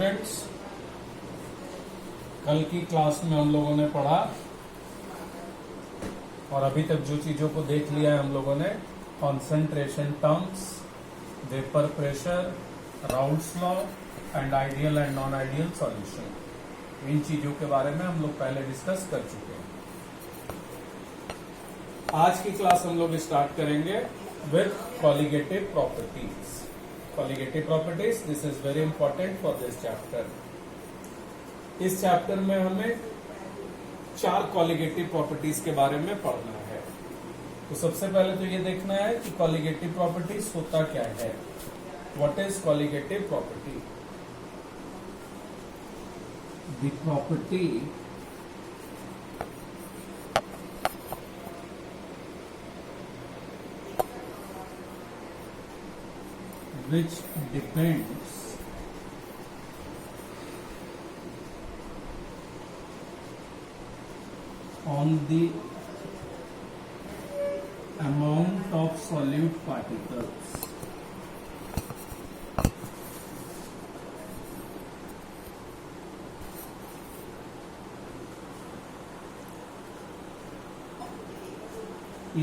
Students, कल की class में हम लोगों ने पढ़ा और अभी तक जो चीजों को देख लिया है हम लोगों ने, concentration terms, vapour pressure, Raoult's law and ideal and non ideal solution. इन चीजों के बारे में हम लोग पहले डिस्कस कर चुके हैं। आज की क्लास हम लोग स्टार्ट करेंगे with colligative properties. Colligative properties, this is very important for this chapter. इस चैप्टर में हमें 4 कॉलिगेटिव प्रॉपर्टीज के बारे में पढ़ना है। तो सबसे पहले तो ये देखना है कि कॉलिगेटिव प्रॉपर्टीज होता क्या है। What is colligative property? The property which depends on the amount of solute particles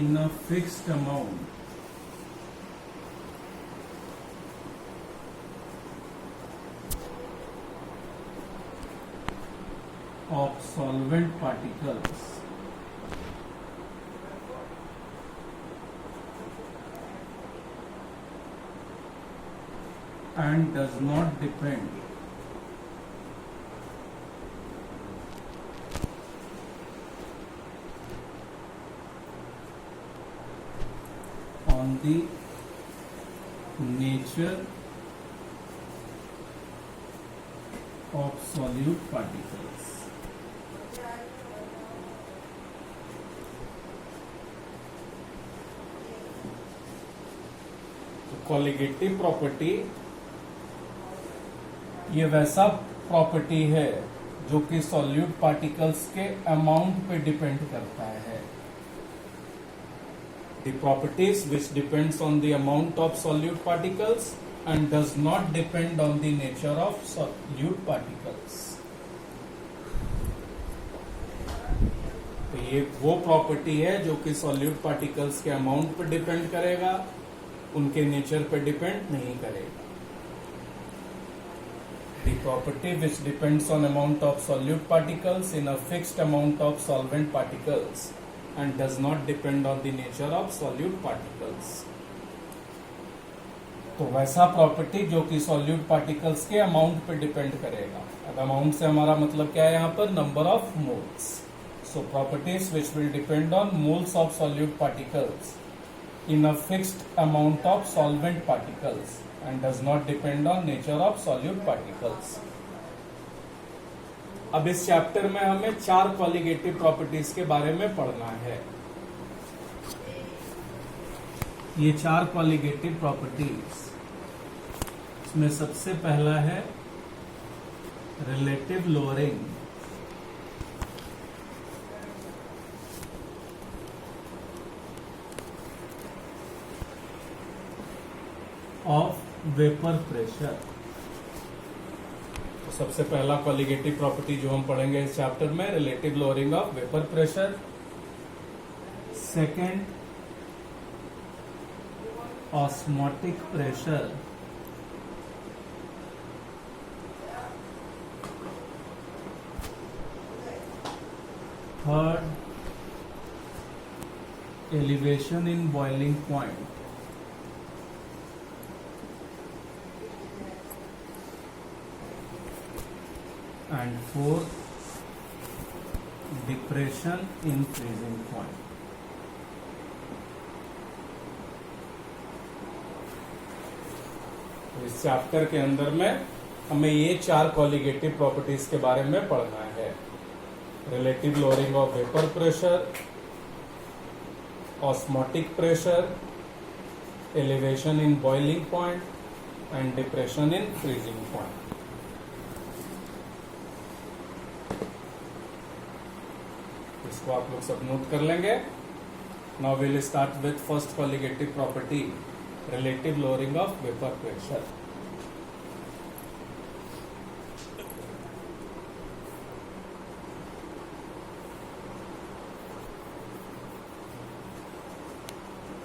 in a fixed amount of solvent particles and does not depend on the nature of solute particles। Colligative property ये वैसा property है जो कि solute particles के amount पे depend करता है। The properties which depends on the amount of solute particles and does not depend on the nature of solute particles. तो ये वो प्रॉपर्टी है जो कि सॉल्यूट पार्टिकल्स के अमाउंट पर डिपेंड करेगा, उनके नेचर पर डिपेंड नहीं करेगा। The property which depends on amount of solute particles in a fixed amount of solvent particles and does not depend on the nature of solute particles। तो वैसा property जो कि सॉल्यूट पार्टिकल्स के amount पर depend करेगा। अब amount से हमारा मतलब क्या है यहाँ पर? Number of moles. So properties which will depend on moles of solute particles in a fixed amount of solvent particles and does not depend on nature of solute particles। अब इस चैप्टर में हमें 4 कॉलिगेटिव प्रॉपर्टीज के बारे में पढ़ना है। ये 4 कॉलिगेटिव प्रॉपर्टीज, इसमें सबसे पहला है relative lowering of vapour pressure. तो सबसे पहला कॉलिगेटिव प्रॉपर्टी जो हम पढ़ेंगे इस चैप्टर में, relative lowering of vapour pressure. Second, osmotic pressure. Third, elevation in boiling point. And 4th, depression in freezing point। तो इस चैप्टर के अंदर में हमें ये 4 कॉलिगेटिव प्रॉपर्टीज के बारे में पढ़ना है। Relative lowering of vapour pressure, osmotic pressure, elevation in boiling point and depression in freezing point. इसको आप लोग सब नोट कर लेंगे। Now will start with first colligative property, relative lowering of vapor pressure।